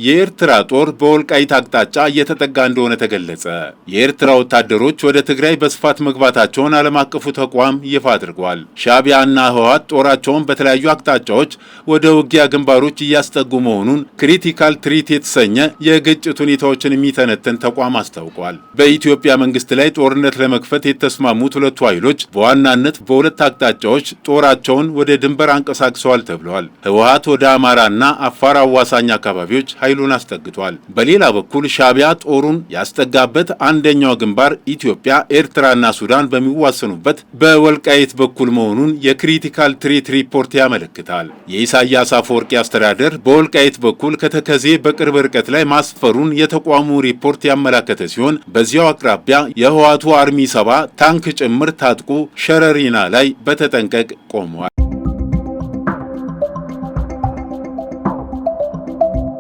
የኤርትራ ጦር በወልቃይት አቅጣጫ እየተጠጋ እንደሆነ ተገለጸ። የኤርትራ ወታደሮች ወደ ትግራይ በስፋት መግባታቸውን ዓለም አቀፉ ተቋም ይፋ አድርጓል። ሻዕቢያና ህወሓት ጦራቸውን በተለያዩ አቅጣጫዎች ወደ ውጊያ ግንባሮች እያስጠጉ መሆኑን ክሪቲካል ትሪት የተሰኘ የግጭት ሁኔታዎችን የሚተነትን ተቋም አስታውቋል። በኢትዮጵያ መንግስት ላይ ጦርነት ለመክፈት የተስማሙት ሁለቱ ኃይሎች በዋናነት በሁለት አቅጣጫዎች ጦራቸውን ወደ ድንበር አንቀሳቅሰዋል ተብሏል። ህወሓት ወደ አማራና አፋር አዋሳኝ አካባቢዎች ኃይሉን አስጠግቷል። በሌላ በኩል ሻዕቢያ ጦሩን ያስጠጋበት አንደኛው ግንባር ኢትዮጵያ፣ ኤርትራና ሱዳን በሚዋሰኑበት በወልቃይት በኩል መሆኑን የክሪቲካል ትሪት ሪፖርት ያመለክታል። የኢሳያስ አፈወርቂ አስተዳደር በወልቃይት በኩል ከተከዜ በቅርብ ርቀት ላይ ማስፈሩን የተቋሙ ሪፖርት ያመላከተ ሲሆን በዚያው አቅራቢያ የህወሓቱ አርሚ 7 ታንክ ጭምር ታጥቆ ሸረሪና ላይ በተጠንቀቅ ቆሟል።